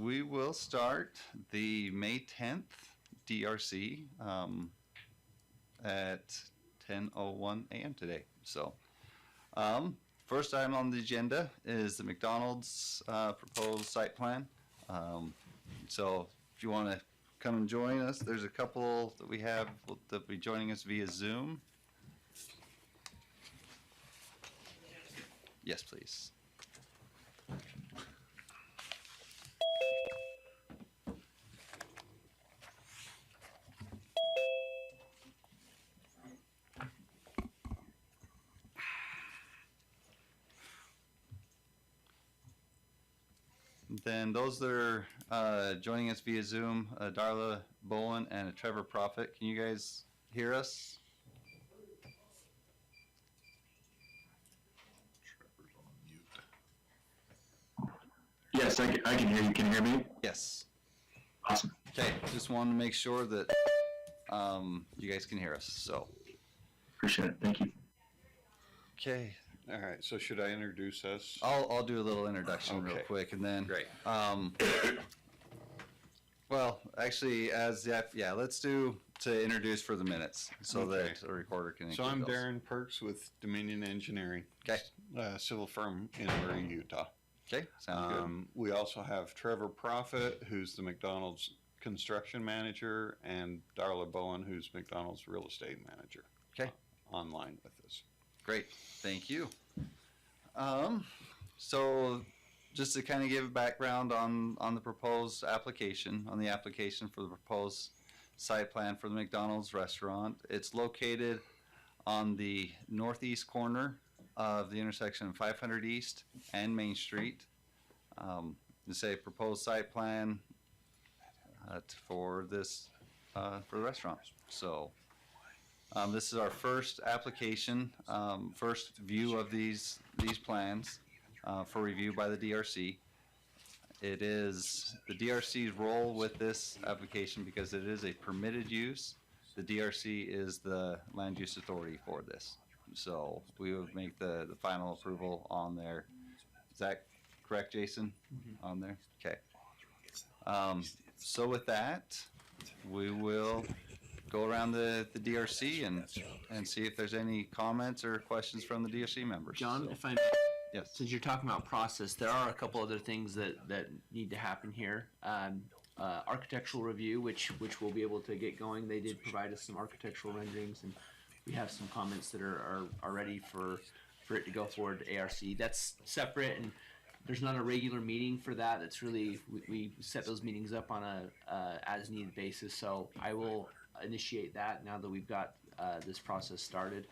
we will start the May 10th DRC at 10:01 a.m. today. So, first item on the agenda is the McDonald's proposed site plan. So, if you want to come and join us, there's a couple that we have that will be joining us via Zoom. Yes, please. Then those that are joining us via Zoom, Darla Bowen and Trevor Prophet, can you guys hear us? Trevor's on mute. Yes, I can hear you. Can you hear me? Yes. Awesome. Okay, just wanted to make sure that you guys can hear us. So. Appreciate it. Thank you. Okay. All right, so should I introduce us? I'll do a little introduction real Okay. quick, and then. Great. Well, actually, let's do to introduce for the minutes so Okay. that the recorder can. So I'm include those. Darren Perks with Dominion Engineering. Okay. Civil firm in Murray, Utah. Okay, sounds good. We also have Trevor Prophet, who's the McDonald's construction manager, and Darla Bowen, who's McDonald's real estate manager. Okay. Online with us. Great, thank you. So just to kind of give a background on the proposed application, on the application for the proposed site plan for the McDonald's restaurant. It's located on the northeast corner of the intersection of 500 East and Main Street. It's a proposed site plan for this for the restaurant. So this is our first application, first view of these plans for review by the DRC. It is the DRC's role with this application because it is a permitted use. The DRC is the land use authority for this. So we would make the final approval on there. Is that correct, Jason? Mm-hmm. On there? Okay. So with that, we will go around the DRC and see if there's any comments or questions from the DRC members. John, So, if I yes. since you're talking about process, there are a couple other things that need to happen here. Architectural review, which we'll be able to get going. They did provide us some architectural renderings, and we have some comments that are ready for it to go forward to ARC. That's separate, and there's not a regular meeting for that. That's really we set those meetings up on a as needed basis. So I will initiate that now that we've got this process started.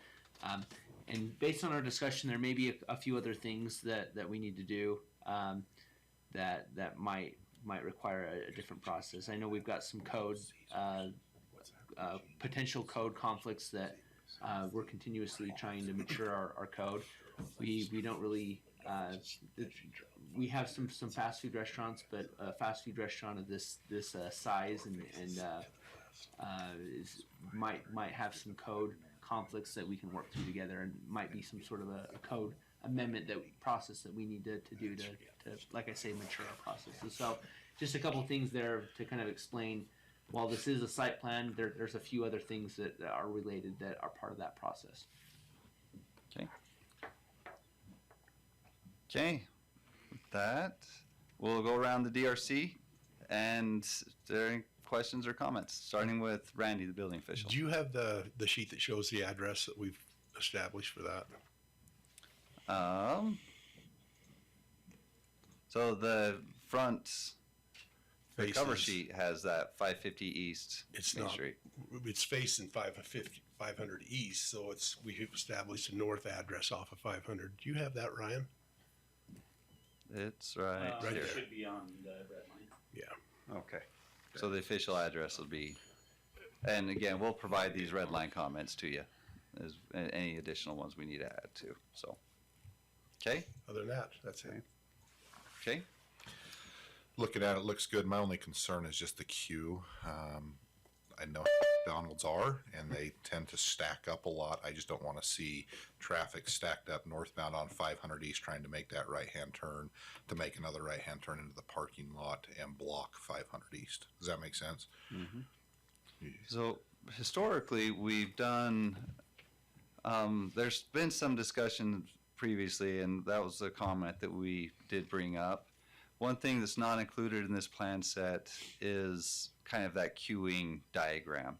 And based on our discussion, there may be a few other things that we need to do that might require a different process. I know we've got some code potential code conflicts that we're continuously trying to mature our code. We don't really we have some fast food restaurants, but a fast food restaurant of this size and might have some code conflicts that we can work through together, and might be some sort of a code amendment process that we need to do to like I say, mature our processes. So just a couple things there to kind of explain. While this is a site plan, there's a few other things that are related that are part of that process. Okay. Okay. With that, we'll go around the DRC, and is there any questions or comments? Starting with Randy, the building official. Do you have the sheet that shows the address that we've established for that? So the front Faces. cover sheet has that 550 East It's Main not. Street. It's facing 500 East, so we've established a north address off of 500. Do you have that, Ryan? It's right Right here. there. Should be on the red line. Yeah. Okay. So the official address will be, and again, we'll provide these red line comments to you, as any additional ones we need to add to. So, okay, Other than that, that's it. okay. Looking at it, looks good. My only concern is just the queue. I know McDonald's are, and they tend to stack up a lot. I just don't want to see traffic stacked up northbound on 500 East trying to make that right-hand turn to make another right-hand turn into the parking lot and block 500 East. Does that make sense? So historically, we've done, there's been some discussion previously, and that was a comment that we did bring up. One thing that's not included in this plan set is kind of that queuing diagram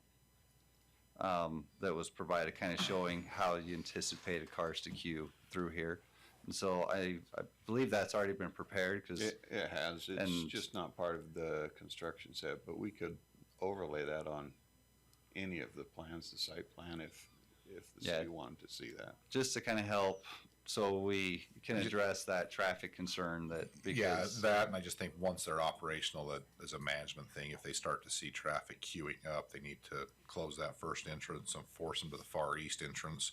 that was provided, kind of showing how you anticipated cars to queue through here. And so I believe that's already been prepared because It has. It's and- just not part of the construction set, but we could overlay that on any of the plans, the site plan, if the Yeah. city wanted to see that. just to kind of help so we can address that traffic concern that Yeah, because that, and I just think once they're operational, that is a management thing. If they start to see traffic queuing up, they need to close that first entrance and force them to the far east entrance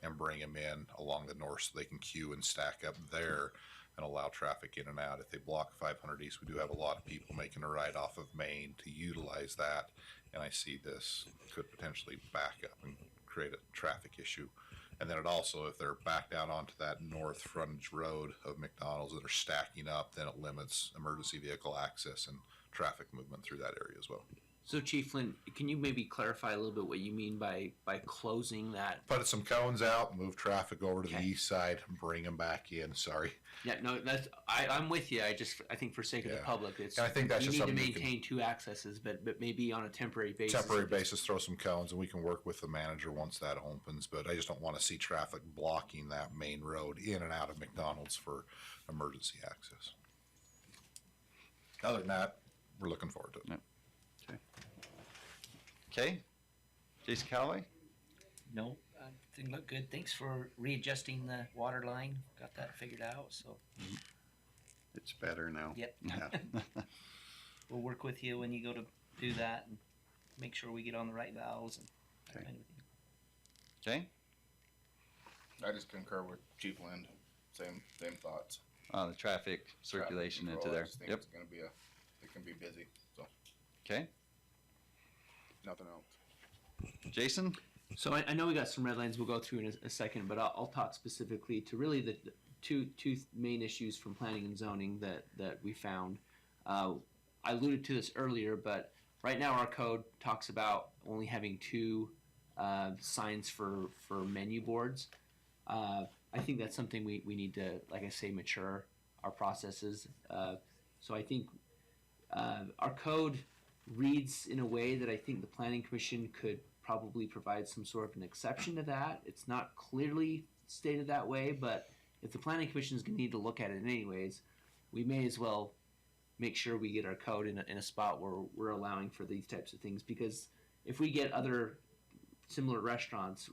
and bring them in along the north so they can queue and stack up there and allow traffic in and out. If they block 500 East, we do have a lot of people making a ride off of Main to utilize that, and I see this could potentially back up and create a traffic issue. And then it also, if they're back down onto that north frontage road of McDonald's that are stacking up, then it limits emergency vehicle access and traffic movement through that area as well. So Chief Flynn, can you maybe clarify a little bit what you mean by closing that? Put some cones out, move traffic over to the Okay. east side, and bring them back in. Sorry. Yeah, no, I'm with you. I think for sake of the Yeah. public, it's And I think that's you just need to something you can- maintain two accesses, but maybe on a temporary basis. Temporary basis, throw some cones, and we can work with the manager once that opens. But I just don't want to see traffic blocking that main road in and out of McDonald's for emergency access. Other than that, we're looking forward to it. okay, Jason Calloway. No, thing looked good. Thanks for readjusting the water line. Got that figured out. So It's better now. Yep. Yeah. we'll work with you when you go to do that and make sure we get on the right valves and Okay. everything. Okay, I just concur with Chief Lind. Same thoughts. the traffic circulation Traffic into control, I there. just think Yep. it's gonna be it can be busy. So Okay, nothing else. Jason. So I know we got some red lines we'll go through in a second, but I'll talk specifically to really the two main issues from planning and zoning that we found. I alluded to this earlier, but right now our code talks about only having two signs for menu boards. I think that's something we need to, like I say, mature our processes. So I think our code reads in a way that I think the Planning Commission could probably provide some sort of an exception to that. It's not clearly stated that way, but if the Planning Commission is going to need to look at it anyways, we may as well make sure we get our code in a spot where we're allowing for these types of things. Because if we get other similar restaurants,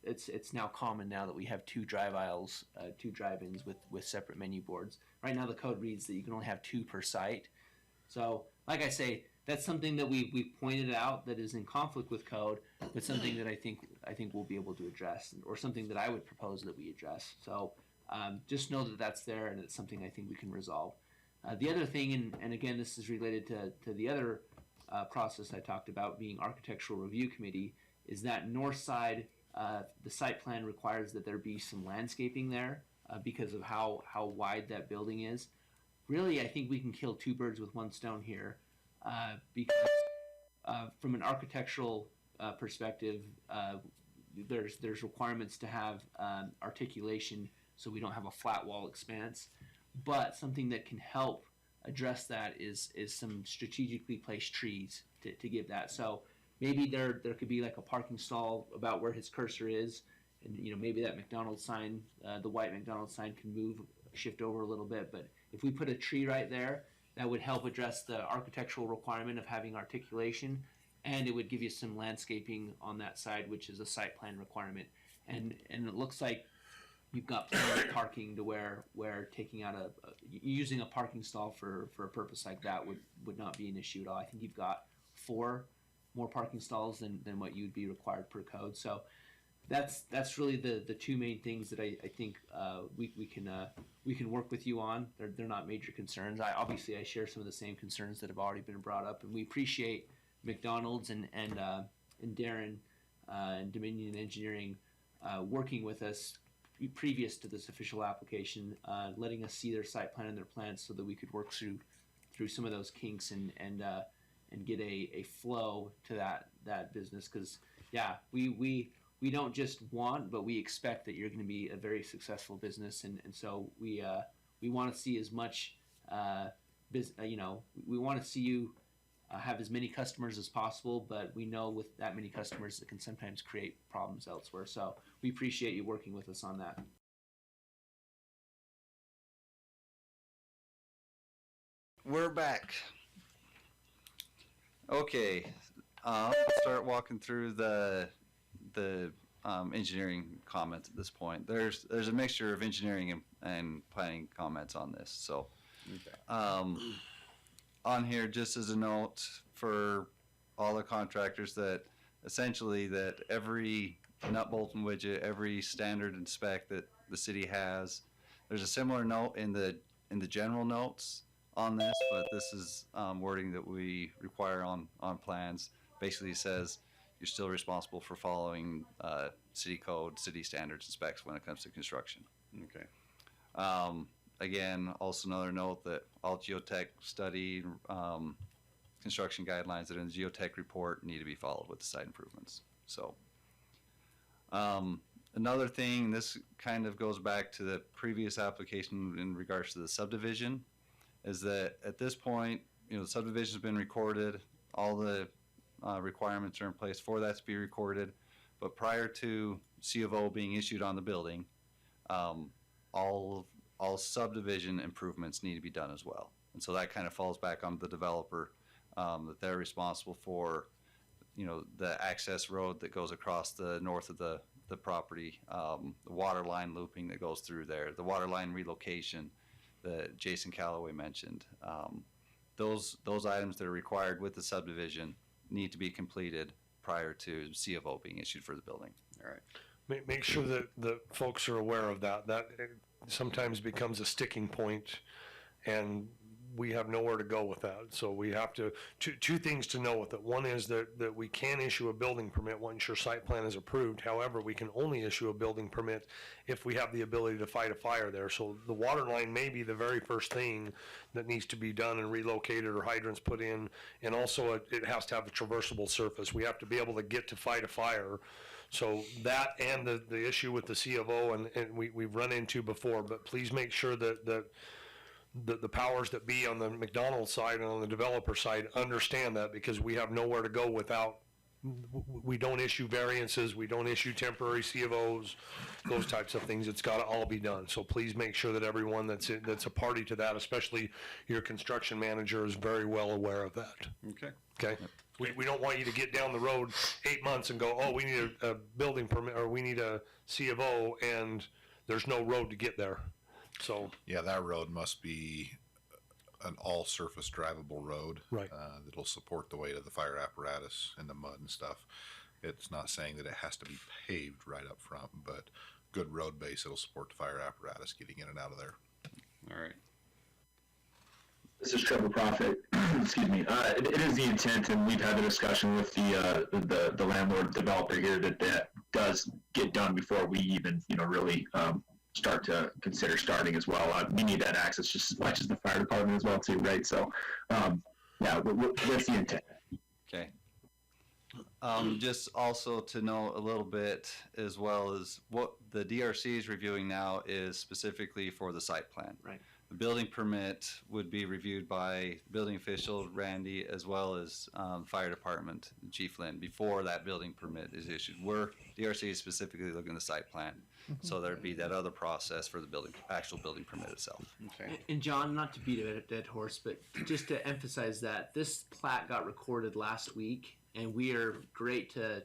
it's now common now that we have two drive aisles, two drive-ins with separate menu boards. Right now the code reads that you can only have two per site. So, like I say, that's something that we pointed out that is in conflict with code, but something that I think we'll be able to address, or something that I would propose that we address. So just know that that's there, and it's something I think we can resolve. The other thing, and again, this is related to the other process I talked about, being Architectural Review Committee, is that north side, the site plan requires that there be some landscaping there because of how wide that building is. Really, I think we can kill two birds with one stone here. Because from an architectural perspective, there's requirements to have articulation so we don't have a flat wall expanse. But something that can help address that is some strategically placed trees to give that. So maybe there could be like a parking stall about where his cursor is, and maybe that McDonald's sign, the white McDonald's sign, can shift over a little bit. But if we put a tree right there, that would help address the architectural requirement of having articulation, and it would give you some landscaping on that side, which is a site plan requirement. And it looks like you've got plenty of parking to where taking out using a parking stall for a purpose like that would not be an issue at all. I think you've got 4 more parking stalls than what you'd be required per code. So that's really the two main things that I think we can work with you on. They're not major concerns. I share some of the same concerns that have already been brought up, and we appreciate McDonald's and Darren and Dominion Engineering working with us previous to this official application, letting us see their site plan and their plans so that we could work through some of those kinks and get a flow to that business. Because we don't just want, but we expect that you're going to be a very successful business, and so we want to see as much we want to see you have as many customers as possible, but we know with that many customers it can sometimes create problems elsewhere. So we appreciate you working with us on that. We're back. Okay, I'll start walking through the engineering comments at this point. There's a mixture of engineering and planning comments on this. So, on here, just as a note for all the contractors, that essentially that every nut, bolt, and widget, every standard and spec that the city has, there's a similar note in the general notes on this, but this is wording that we require on plans. Basically says you're still responsible for following city code, city standards and specs when it comes to construction. Okay. Again, also another note that all geotech study construction guidelines that are in the geotech report need to be followed with the site improvements. So another thing, this kind of goes back to the previous application in regards to the subdivision, is that at this point, the subdivision's been recorded, all the requirements are in place for that to be recorded, but prior to C of O being issued on the building, all subdivision improvements need to be done as well. And so that kind of falls back on the developer, that they're responsible for, the access road that goes across the north of the property, the water line looping that goes through there, the water line relocation that Jason Calloway mentioned. Those items that are required with the subdivision need to be completed prior to C of O being issued for the building. All right. Make sure that the folks are aware of that. That sometimes becomes a sticking point, and we have nowhere to go with that. So we have to, two things to know with it. One is that we can issue a building permit once your site plan is approved. However, we can only issue a building permit if we have the ability to fight a fire there. So the water line may be the very first thing that needs to be done and relocated or hydrants put in. And also it has to have a traversable surface. We have to be able to get to fight a fire. So that and the issue with the C of O and we've run into before, but please make sure that the powers that be on the McDonald's side and on the developer side understand that, because we have nowhere to go without, we don't issue variances, we don't issue temporary C of Os, those types of things. It's got to all be done. So please make sure that everyone that's a party to that, especially your construction manager, is very well aware of that. Okay. Okay? We don't want you to get down the road 8 months and go, oh, we need a building permit, or we need a C of O, and there's no road to get there. So Yeah, that road must be an all-surface drivable road. Right. That'll support the weight of the fire apparatus and the mud and stuff. It's not saying that it has to be paved right up front, but good road base that'll support the fire apparatus getting in and out of there. All right. This is Trevor Profit. Excuse me. It is the intent, and we've had a discussion with the landlord developer here that does get done before we even really start to consider starting as well. We need that access just as much as the fire department as well too, right? So that's the intent. Okay. Just also to know a little bit as well as what the DRC is reviewing now is specifically for the site plan. Right. The building permit would be reviewed by building official Randy as well as fire department Chief Lynn before that building permit is issued. DRC is specifically looking at the site plan, so there'd be that other process for the actual building permit itself. Okay. And John, not to beat a dead horse, but just to emphasize that this plat got recorded last week, and we are great to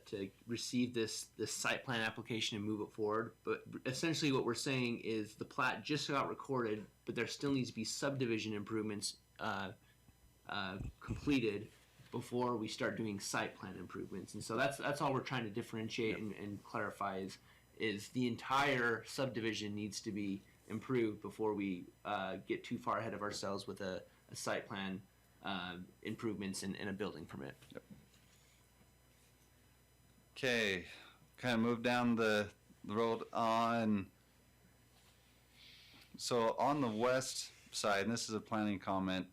receive this site plan application and move it forward. But essentially what we're saying is the plat just got recorded, but there still needs to be subdivision improvements completed before we start doing site plan improvements. And so that's all we're trying to differentiate and clarify is the entire subdivision needs to be improved before we get too far ahead of ourselves with a site plan improvements and a building permit. Yep. Okay, kind of move down the road on. So on the west side, and this is a planning comment,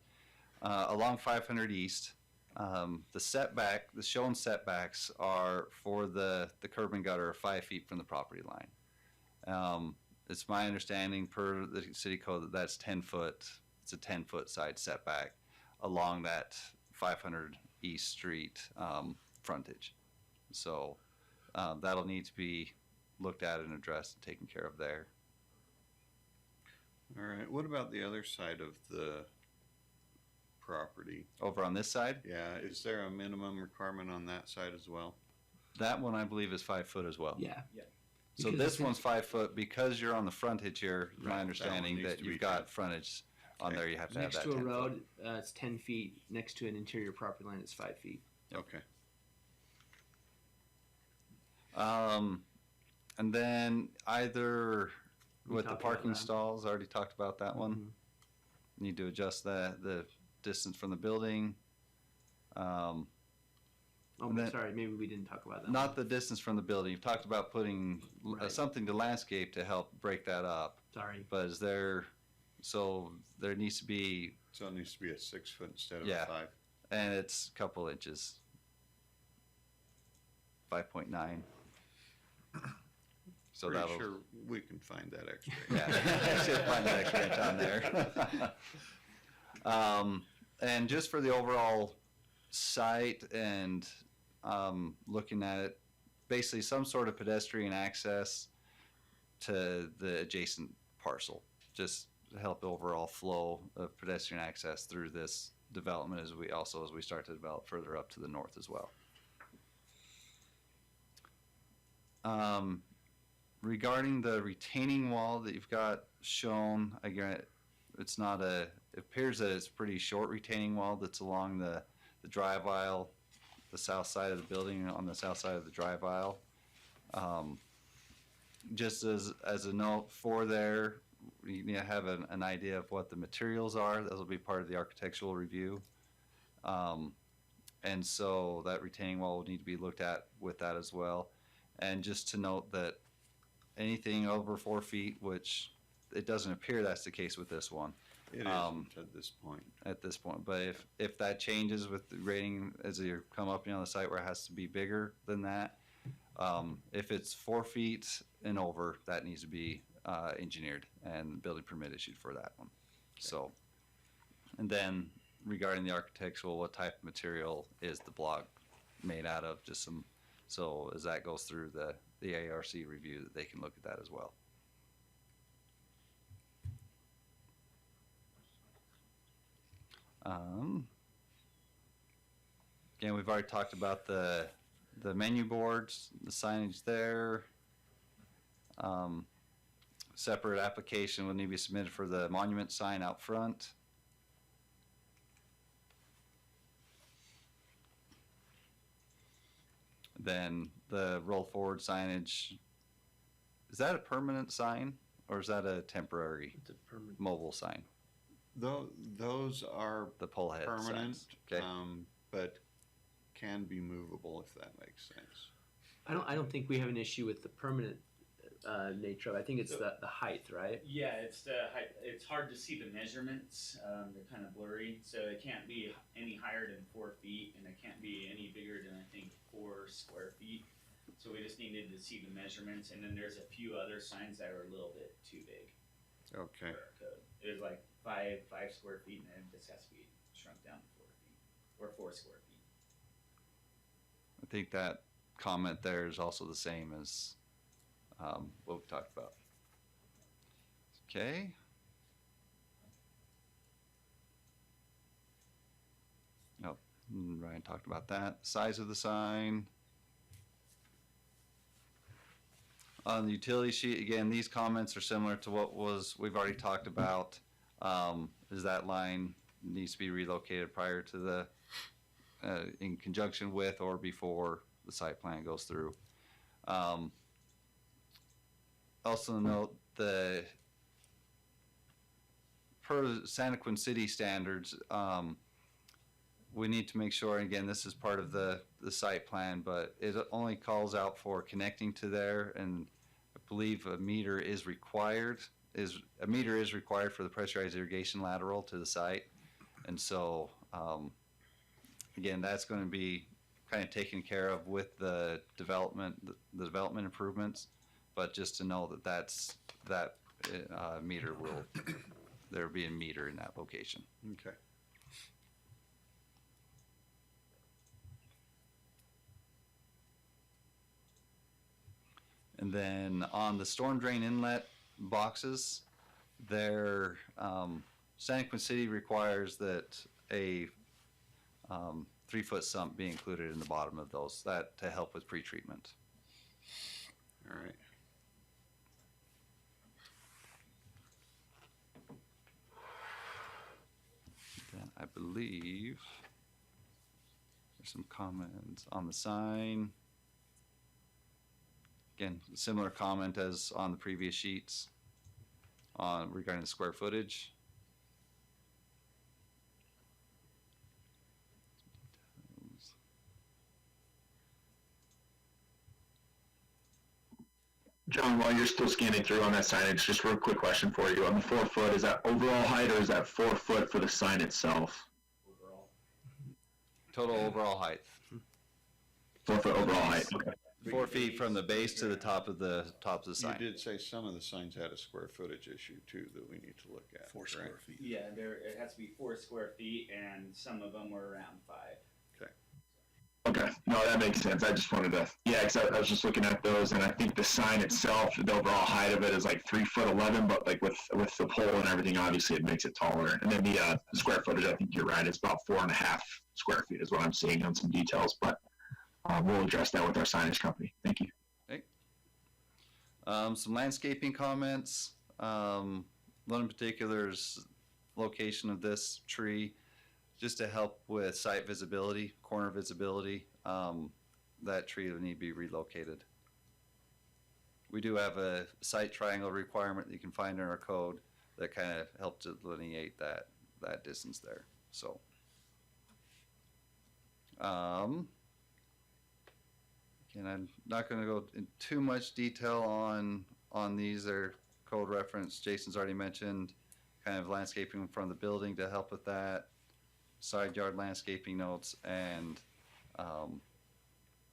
along 500 East, the shown setbacks are for the curb and gutter are 5 feet from the property line. It's my understanding per the city code that that's 10 foot. It's a 10-foot side setback along that 500 East Street frontage. So that'll need to be looked at and addressed and taken care of there. All right, what about the other side of the property? Over on this side, Yeah, is there a minimum requirement on that side as well? that one I believe is 5 foot as well. Yeah. So Because this it's- one's 5 foot because you're on the frontage here. Right, that My one understanding needs that to be you've got 10. frontage on Okay. there. You have to have Next that to a 10 foot. road, it's 10 feet. Next to an interior property line, it's 5 feet. Okay. And then either We with the talked about parking that. stalls, already talked about that one. Mhm. Need to adjust the distance from the building. Oh, And then- sorry, maybe we didn't talk about that. Not the distance from the building. You've talked about putting Right. something to landscape to help break that up. Sorry. But so there needs to be, So it needs to be a 6 foot instead of Yeah. a 5. and it's a couple inches. 5.9. So Pretty that'll, sure we can find that extra. yeah, I should find an extra inch on there. And just for the overall site and looking at it, basically some sort of pedestrian access to the adjacent parcel, just to help the overall flow of pedestrian access through this development as we start to develop further up to the north as well. Regarding the retaining wall that you've got shown, again, it appears that it's a pretty short retaining wall that's along the drive aisle, the south side of the building, on the south side of the drive aisle. Just as a note for there, you need to have an idea of what the materials are. Those will be part of the architectural review. And so that retaining wall will need to be looked at with that as well. And just to note that anything over 4 feet, which it doesn't appear that's the case with this one It isn't at this point. at this point. But if that changes with the rating as you come up on the site where it has to be bigger than that, if it's 4 feet and over, that needs to be engineered and building permit issued for that one. So, and then regarding the architectural, what type of material is the block made out of? So as that goes through the ARC review, that they can look at that as well. Again, we've already talked about the menu boards, the signage there. Separate application will need to be submitted for the monument sign out front. Then the roll forward signage, is that a permanent sign or is that a temporary It's a permanent. mobile sign? Those are The pole head permanent, signs. Okay. but can be movable if that makes sense. I don't think we have an issue with the permanent nature of it. I think it's the height, right? Yeah, it's the height. It's hard to see the measurements. They're kind of blurry, so it can't be any higher than 4 feet, and it can't be any bigger than I think 4 square feet. So we just needed to see the measurements, and then there's a few other signs that are a little bit too big Okay. for our code. It was like 5 square feet, and then this has to be shrunk down to 4 feet or 4 square feet. I think that comment there is also the same as what we talked about. Okay. Oh, Ryan talked about that. Size of the sign. On the utility sheet, again, these comments are similar to what we've already talked about. Is that line needs to be relocated prior to the, in conjunction with or before the site plan goes through. Also note per Santaquin city standards, we need to make sure, and again, this is part of the site plan, but it only calls out for connecting to there, and I believe a meter is required for the pressurized irrigation lateral to the site. And so, again, that's going to be kind of taken care of with the development improvements, but just to know that meter there'll be a meter in that location. Okay. And then on the storm drain inlet boxes, Santaquin City requires that a 3-foot sump be included in the bottom of those, that to help with pretreatment. All right. Then I believe there's some comments on the sign. Again, similar comment as on the previous sheets regarding the square footage. John, while you're still scanning through on that signage, just a real quick question for you. On the 4 foot, is that overall height or is that 4 foot for the sign itself? Overall. Total overall height. 4 foot overall height. Okay. 4 feet from the base to the top of the sign. You did say some of the signs had a square footage issue too that we need to look at. 4 square feet. Yeah, it has to be 4 square feet, and some of them were around 5. Okay. No, that makes sense. I just wanted to, because I was just looking at those, and I think the sign itself, the overall height of it is like 3 foot 11, but like with the pole and everything, obviously it makes it taller. And then the square footage, I think you're right, it's about 4.5 square feet is what I'm seeing on some details, but we'll address that with our signage company. Thank you. Okay. Some landscaping comments. One in particular is location of this tree, just to help with site visibility, corner visibility. That tree will need to be relocated. We do have a site triangle requirement that you can find in our code that kind of helps delineate that distance there. So, again, I'm not going to go in too much detail on these. They're code reference. Jason's already mentioned kind of landscaping from the building to help with that. Side yard landscaping notes, and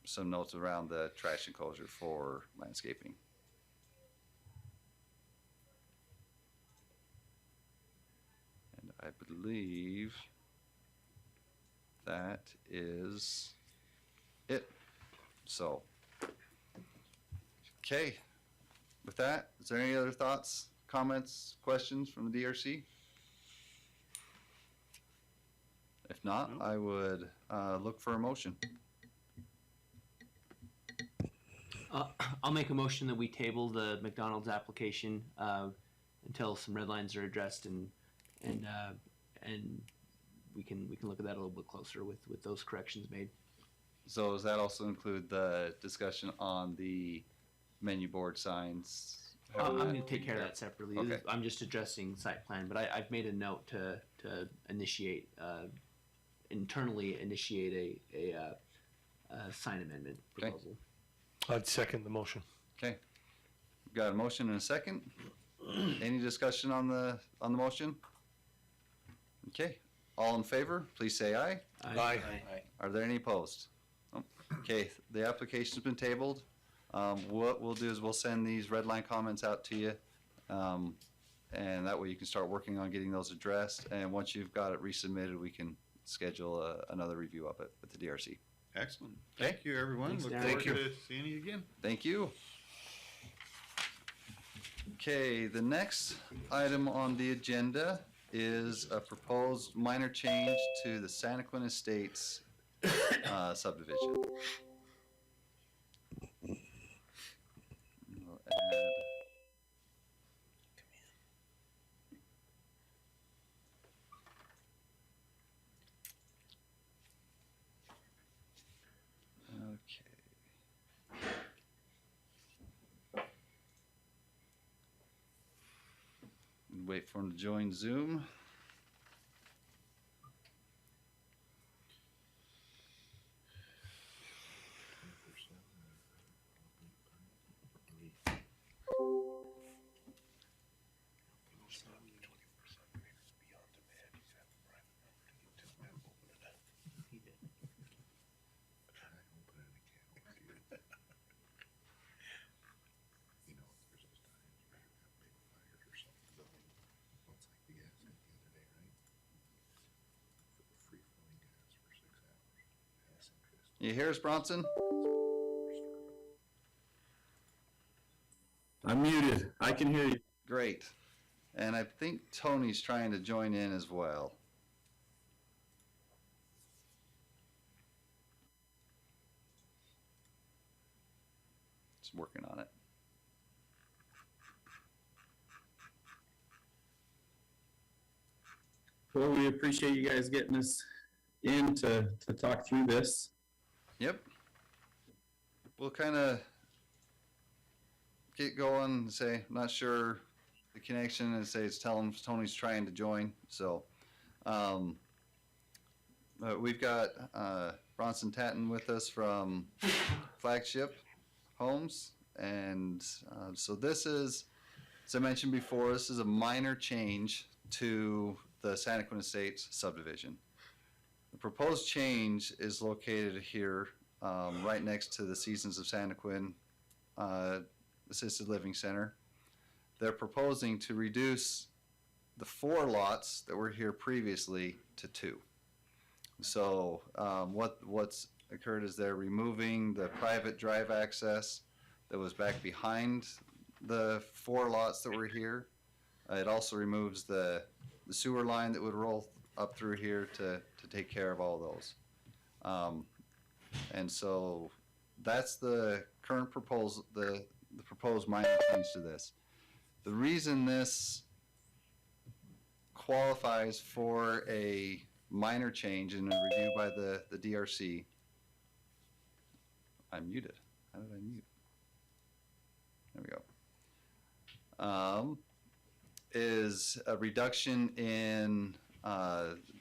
some notes around the trash enclosure for landscaping. And I believe that is it. So, okay. With that, is there any other thoughts, comments, questions from the DRC? If not, I would look for a motion. I'll make a motion that we table the McDonald's application until some red lines are addressed, and we can look at that a little bit closer with those corrections made. So does that also include the discussion on the menu board signs? I'm going to take care of that separately. Okay. I'm just addressing site plan, but I've made a note to initiate internally initiate a sign amendment proposal. I'd second the motion. Okay. We've got a motion and a second. Any discussion on the motion? Okay. All in favor, please say aye. Aye. Are there any opposed? Oh, okay, the application's been tabled. What we'll do is we'll send these red line comments out to you. And that way you can start working on getting those addressed. And once you've got it resubmitted, we can schedule another review of it with the DRC. Excellent. Thank you, everyone. Thanks, Look Darren. forward Thank you. to seeing you again. Thank you. Okay, the next item on the agenda is a proposed minor change to the Santaquin Estates subdivision. We'll add wait for him to join Zoom. You hear us, Bronson? I'm muted. I can hear you. Great. And I think Tony's trying to join in as well. Just working on it. Well, we appreciate you guys getting us in to talk through this. Yep. We'll kind of get going and say, not sure the connection, and say, tell him Tony's trying to join. So, we've got Bronson Tatton with us from Flagship Homes. And so this is, as I mentioned before, this is a minor change to the Santaquin Estates subdivision. The proposed change is located here, right next to the Seasons of Santaquin Assisted Living Center. They're proposing to reduce the 4 lots that were here previously to 2. So what's occurred is they're removing the private drive access that was back behind the 4 lots that were here. It also removes the sewer line that would roll up through here to take care of all those. And so that's the current proposal, the proposed minor change to this. The reason this qualifies for a minor change in a review by the DRC. I'm muted. How did I mute? There we go. Is a reduction in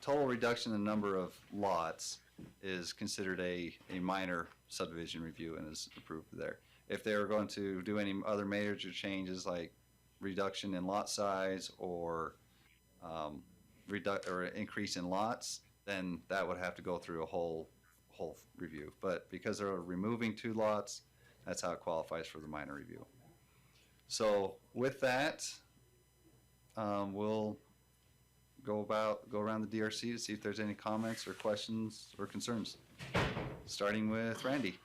total reduction in the number of lots is considered a minor subdivision review and is approved there. If they were going to do any other major changes like reduction in lot size or increase in lots, then that would have to go through a whole review. But because they're removing 2 lots, that's how it qualifies for the minor review. So with that, we'll go around the DRC to see if there's any comments or questions or concerns. Starting with Randy.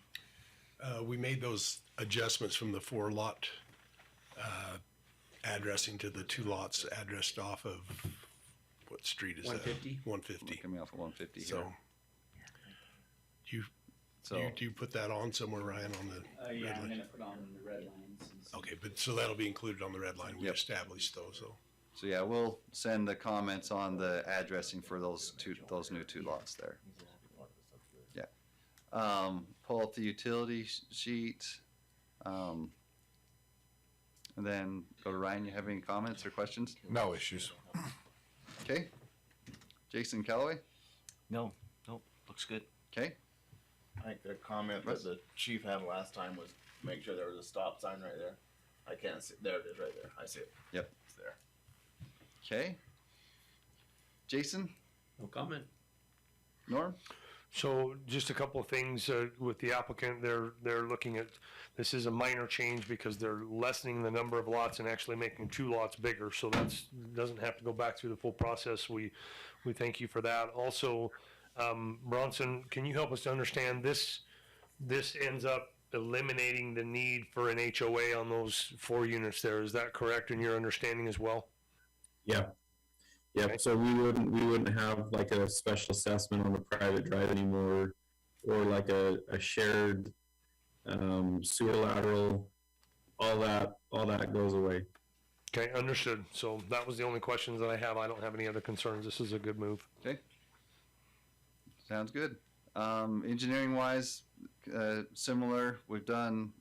We made those adjustments from the 4 lot addressing to the 2 lots addressed off of, what street is 150? that? 150. Coming off of 150 So, do you put that on somewhere, Ryan, on the Yeah, red I'm line? gonna put on the red lines. And Okay, but so that'll be included on the red line. We Yep. established those, so. So yeah, we'll send the comments on the addressing for those new 2 lots there. Yeah. Pull up the utility sheet. And then go to Ryan. You have any comments or questions? No issues. Okay. Jason Calloway. No, looks good. Okay. I think the comment that the chief had last time was make sure there was a stop sign right there. I can't see. There it is right there. I see it. Yep. It's there. Okay. Jason. No comment. Norm. So just a couple of things with the applicant. They're looking at, this is a minor change because they're lessening the number of lots and actually making 2 lots bigger. So that's doesn't have to go back through the full process. We thank you for that. Also, Bronson, can you help us to understand this ends up eliminating the need for an HOA on those 4 units there. Is that correct in your understanding as well? Yeah. Yep. Okay. So we wouldn't have like a special assessment on the private drive anymore, or like a shared sewer lateral. All that goes away. Okay, understood. So that was the only questions that I have. I don't have any other concerns. This is a good move. Okay. Sounds good. Engineering wise, similar. We've done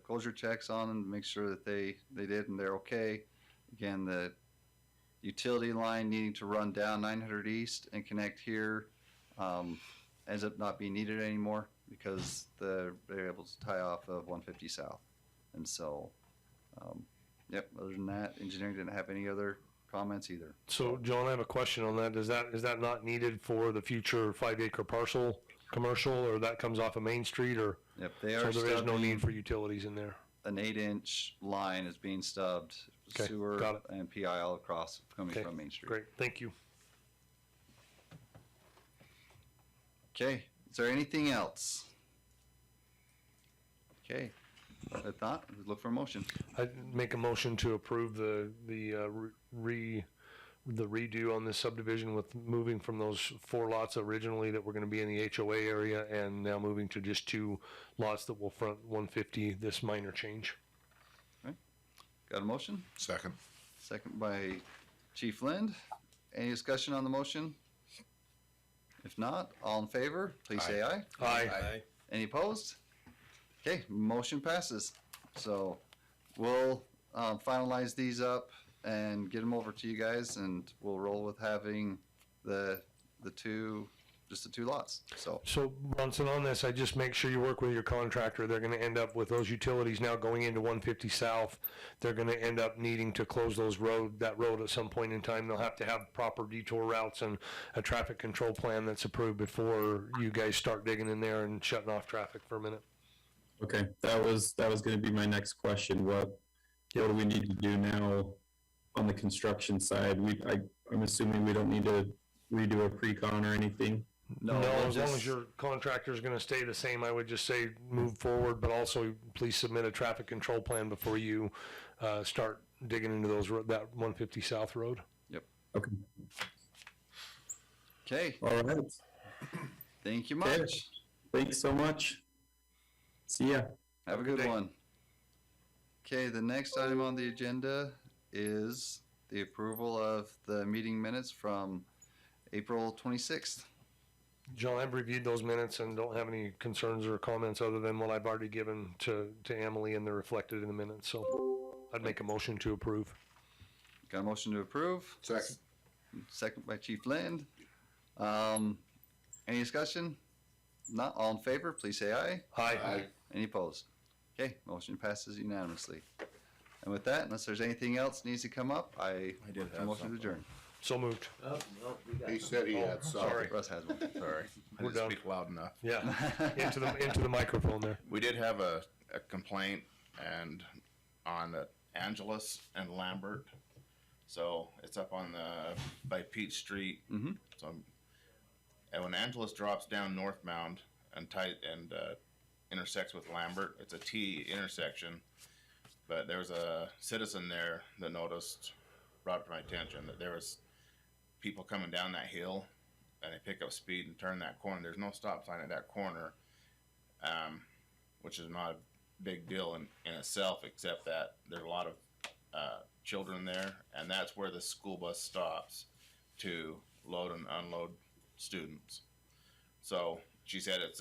closure checks on them to make sure that they did and they're okay. Again, the utility line needing to run down 900 East and connect here ends up not being needed anymore because they're able to tie off of 150 South. And so, yep, other than that, engineering didn't have any other comments either. So, John, I have a question on that. Is that not needed for the future 5-acre parcel commercial, or that comes off of Main Street, or? Yep, they are. So there is no need for utilities in there. An 8-inch line is being stubbed, Okay, sewer got it. and PI all across coming Okay, from Main Street. Great, thank you. Okay, is there anything else? Okay, if not, look for a motion. I make a motion to approve the redo on this subdivision with moving from those 4 lots originally that were going to be in the HOA area and now moving to just 2 lots that will front 150, this minor change. Got a motion? Second. Second by Chief Lind. Any discussion on the motion? If not, all in favor, please say aye. Aye. Any opposed? Okay, motion passes. So we'll finalize these up and get them over to you guys, and we'll roll with having the 2 lots. So Bronson, on this, I just make sure you work with your contractor. They're going to end up with those utilities now going into 150 South. They're going to end up needing to close that road at some point in time. They'll have to have proper detour routes and a traffic control plan that's approved before you guys start digging in there and shutting off traffic for a minute. Okay, that was going to be my next question. What do we need to do now on the construction side? I'm assuming we don't need to redo a pre-con or anything. No, as long as your contractor is going to stay the same, I would just say move forward, but also please submit a traffic control plan before you start digging into that 150 South road. Yep. Okay. Okay. All right. Thank you much. Okay. Thanks so much. See ya. Have a good one. Okay, the next item on the agenda is the approval of the meeting minutes from April 26th. John, I've reviewed those minutes and don't have any concerns or comments other than what I've already given to Emily, and they're reflected in the minutes. So I'd make a motion to approve. Got a motion to approve? Second. Second by Chief Lind. Any discussion? Not all in favor, please say aye. Aye. Any opposed? Okay, motion passes unanimously. And with that, unless there's anything else needs to come up, I did a have motion to something. adjourn. So moved. Oh, no, we got He said he had some. Sorry. Russ has one. Sorry. I We're didn't done. speak loud enough. Yeah, into the microphone there. We did have a complaint and on Angelus and Lambert. So it's up on by Peach Street. Mhm. So, and when Angelus drops down northbound and intersects with Lambert, it's a T intersection. But there was a citizen there that brought it to my attention that there was people coming down that hill and they pick up speed and turn that corner. There's no stop sign at that corner, which is not a big deal in itself, except that there's a lot of children there, and that's where the school bus stops to load and unload students. So she said it's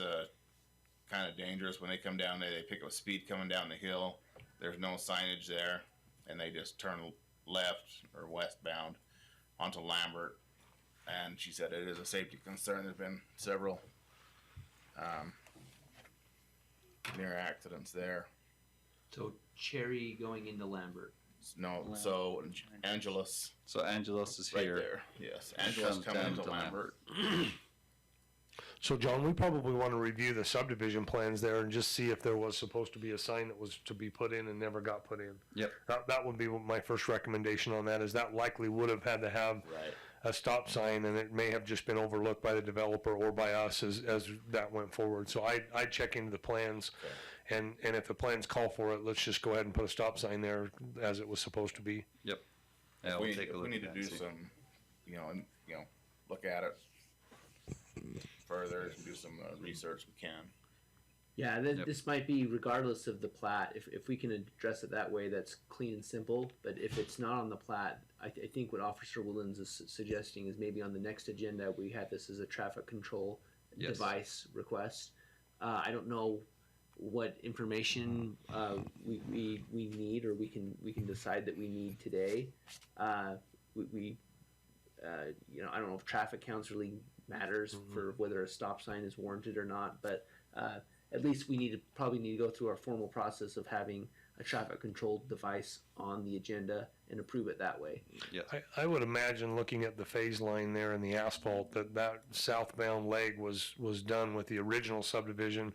kind of dangerous when they come down there. They pick up speed coming down the hill. There's no signage there, and they just turn left or westbound onto Lambert. And she said it is a safety concern. There's been several near accidents there. So Cherry going into Lambert. No, so Angelus So Angelos is right here. there. Yes, Angelus comes coming down into to Lambert. So John, we probably want to review the subdivision plans there and just see if there was supposed to be a sign that was to be put in and never got put in. Yep. That would be my first recommendation on that, is that likely would have had to have Right. a stop sign, and it may have just been overlooked by the developer or by us as that went forward. So I'd check into the plans, and if the plans call for it, let's just go ahead and put a stop sign there as it was supposed to be. Yep. Yeah, we, we'll take a look we need at to that do and see. some, look at it further and do some research we can. Yeah, Yep. this might be regardless of the plat. If we can address it that way, that's clean and simple. But if it's not on the plat, I think what Officer Woodlands is suggesting is maybe on the next agenda we have this as a traffic control Yes. device request. I don't know what information we need or we can decide that we need today. I don't know if traffic counts really matters for whether a stop sign is warranted or not, but at least we probably need to go through our formal process of having a traffic control device on the agenda and approve it that way. Yes. I would imagine, looking at the phase line there and the asphalt, that southbound leg was done with the original subdivision,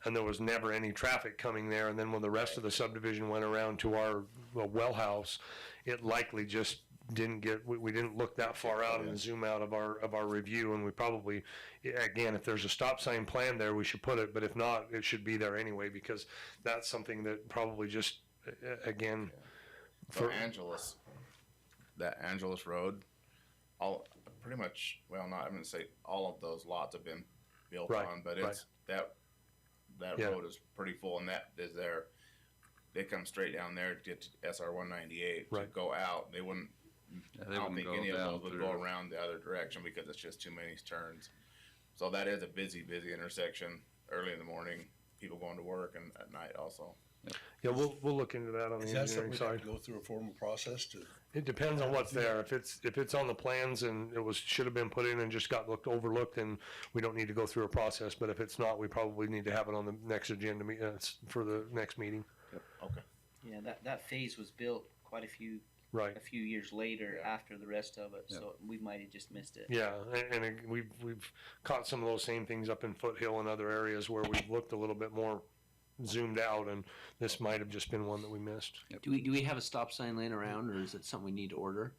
and there was never any traffic coming there. And then when the rest of the subdivision went around to our well house, it likely just didn't we didn't look that far out and zoom out of our review, and we probably, again, if there's a stop sign plan there, we should put it, but if not, it should be there anyway, because that's something that probably just, again, For Angelus, that Angelus Road, pretty much, well, not, I'm gonna say all of those lots have been built Right, on, but right. it's, that Yeah. road is pretty full, and that is there. They come straight down there to get to SR 198 to Right. go out. They wouldn't, Yeah, I they don't wouldn't think go any of down those would through. go around the other direction because it's just too many turns. So that is a busy intersection early in the morning, people going to work, and at night also. Yeah, we'll look into that on the Is that something engineering we have side. to go through a formal process to? It depends on what's there. If it's on the plans and should have been put in and just got overlooked, then we don't need to go through a process. But if it's not, we probably need to have it on the next agenda for the next meeting. Okay. Yeah, that phase was built quite a few Right. years later Yeah. after the rest of it, Yeah. so we might have just missed it. Yeah, and we've caught some of those same things up in Foothill and other areas where we've looked a little bit more zoomed out, and this might have just been one that we missed. Do we have a stop sign laying around, or is it something we need to order?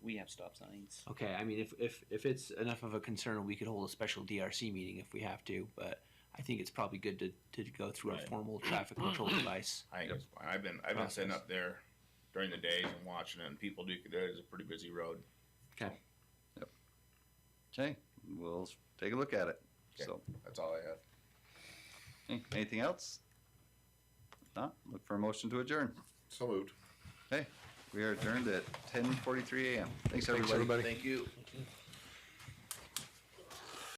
We have stop signs. Okay, I mean, if it's enough of a concern, we could hold a special DRC meeting if we have to, but I think it's probably good to go through a Right. formal traffic control device. I think it's fine. I've been sitting up there during the days and watching it, and people do. It is a pretty busy road. Okay. Okay, we'll take a look at it. Okay. So, That's all I have. okay, anything else? If not, look for a motion to adjourn. So moved. Okay, we are adjourned at 10:43 a.m. Thanks, everybody. Thanks, everybody. Thank you.